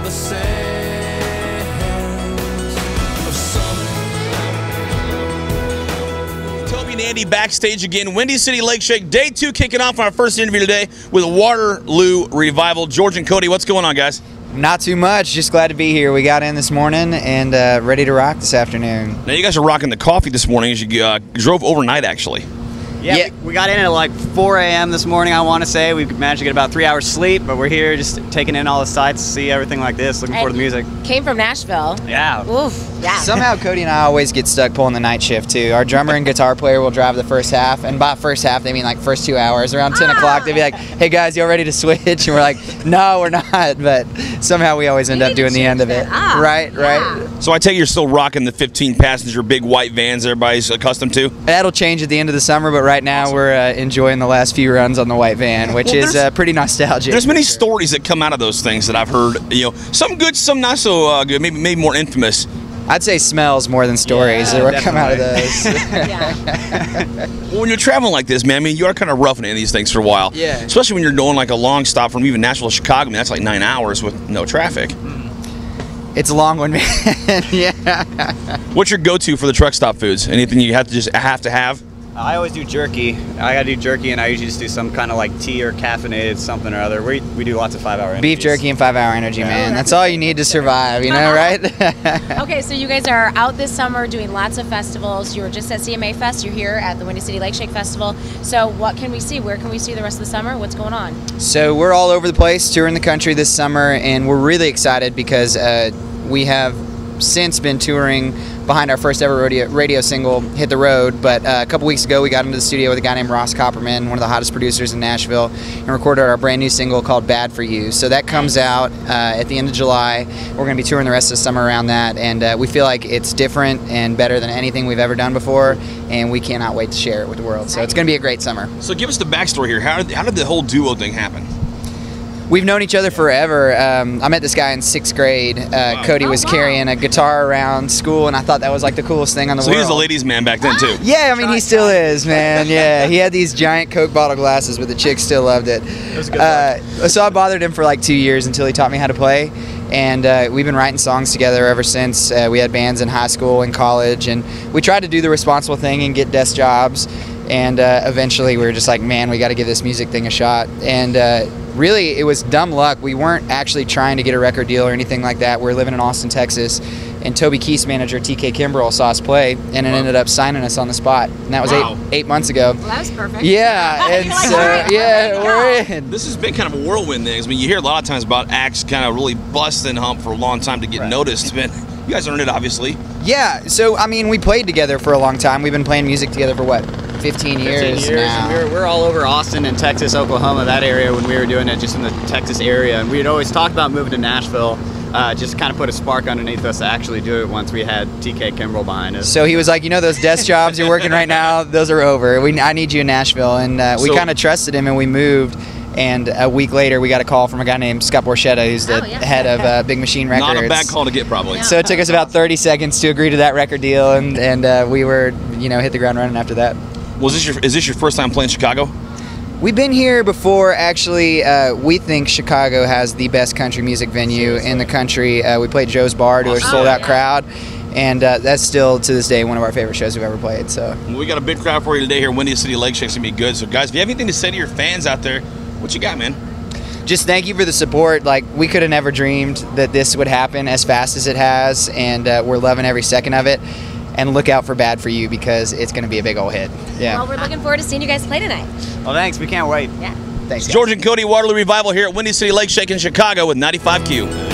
the sands of summer. Toby and Andy backstage again. Windy City Lake Shake, day 2 kicking off our first interview today with Waterloo Revival. George and Cody, what's going on, guys? Not too much. Just glad to be here. We got in this morning and ready to rock this afternoon. Now, you guys are rocking the coffee this morning as you drove overnight, actually. Yeah, we got in at like 4 a.m. this morning, I want to say. We managed to get about 3 hours sleep, but we're here just taking in all the sights, see everything like this, looking forward to the music. Came from Nashville. Yeah. Oof, yeah. Somehow Cody and I always get stuck pulling the night shift too. Our drummer and guitar player will drive the first half, and by first half they mean like first 2 hours. Around 10 o'clock they'd be like, hey guys, y'all ready to switch? And we're like, no, we're not. But somehow we always end up doing the end of it. Right. So I take it you're still rocking the 15-passenger big white vans everybody's accustomed to? That'll change at the end of the summer, but right now we're enjoying the last few runs on the white van, which is pretty nostalgic. There's many stories that come out of those things that I've heard. You know, some good, some not so good. Maybe more infamous. I'd say smells more than stories that come out of those. Well, when you're traveling like this, man, I mean, you are kind of roughing it in these things for a while. Yeah. Especially when you're doing like a long stop from even Nashville to Chicago. I mean, that's like 9 hours with no traffic. It's a long one, man. Yeah. What's your go-to for the truck stop foods? Anything you have to have? I always do jerky. I gotta do jerky, and I usually just do some kind of like tea or caffeinated something or other. We do lots of 5-hour energies. Beef jerky and 5-hour energy, man. That's all you need to survive, you know, right? Okay, so you guys are out this summer doing lots of festivals. You were just at CMA Fest. You're here at the Windy City Lake Shake Festival. So what can we see? Where can we see the rest of the summer? What's going on? So we're all over the place, touring the country this summer, and we're really excited because we have since been touring behind our first ever radio single, Hit the Road, but a couple weeks ago we got into the studio with a guy named Ross Copperman, one of the hottest producers in Nashville, and recorded our brand new single called Bad For You. So that comes out at the end of July. We're going to be touring the rest of the summer around that, and we feel like it's different and better than anything we've ever done before, and we cannot wait to share it with the world. So it's going to be a great summer. So give us the backstory here. How did the whole duo thing happen? We've known each other forever. I met this guy in 6th grade. Cody was carrying a guitar around school, and I thought that was like the coolest thing on the world. So he was a ladies' man back then, too. Yeah, I mean, he still is, man. Yeah, he had these giant Coke bottle glasses, but the chicks still loved it. It was a good so I bothered him for like 2 years until he taught me how to play. And we've been writing songs together ever since. We had bands in high school and college, and we tried to do the responsible thing and get desk jobs. And eventually we were just like, man, we got to give this music thing a shot. And really, it was dumb luck. We weren't actually trying to get a record deal or anything like that. We were living in Austin, Texas, and Toby Keith's manager, TK Kimbrell, saw us play, and it ended up signing us on the spot. And that was eight months ago. Well, that was perfect. Yeah, and so, we're in. This has been kind of a whirlwind thing. I mean, you hear a lot of times about acts kind of really busting hump for a long time to get noticed, but you guys earned it, obviously. Yeah, so, I mean, we played together for a long time. We've been playing music together for, what, 15 years now. And we're all over Austin and Texas, Oklahoma, that area when we were doing it, just in the Texas area. And we'd always talked about moving to Nashville, just kind of put a spark underneath us to actually do it once we had TK Kimbrell behind us. So he was like, you know, those desk jobs you're working right now, those are over. I need you in Nashville. And we kind of trusted him, and we moved. And a week later, we got a call from a guy named Scott Borchetta, who's the head of Big Machine Records. Not a bad call to get, probably. So it took us about 30 seconds to agree to that record deal, and we were, hit the ground running after that. Is this your first time playing Chicago? We've been here before, actually. We think Chicago has the best country music venue in the country. We played Joe's Bar to a sold-out crowd, and that's still, to this day, one of our favorite shows we've ever played. So we got a big crowd for you today here. Windy City Lake Shake's going to be good. So, guys, if you have anything to say to your fans out there, what you got, man? Just thank you for the support. Like, we could have never dreamed that this would happen as fast as it has, and we're loving every second of it. And look out for Bad For You, because it's going to be a big old hit. Yeah. Well, we're looking forward to seeing you guys play tonight. Well, thanks. We can't wait. Yeah. Thanks, guys. George and Cody, Waterloo Revival here at Windy City Lake Shake in Chicago with 95Q.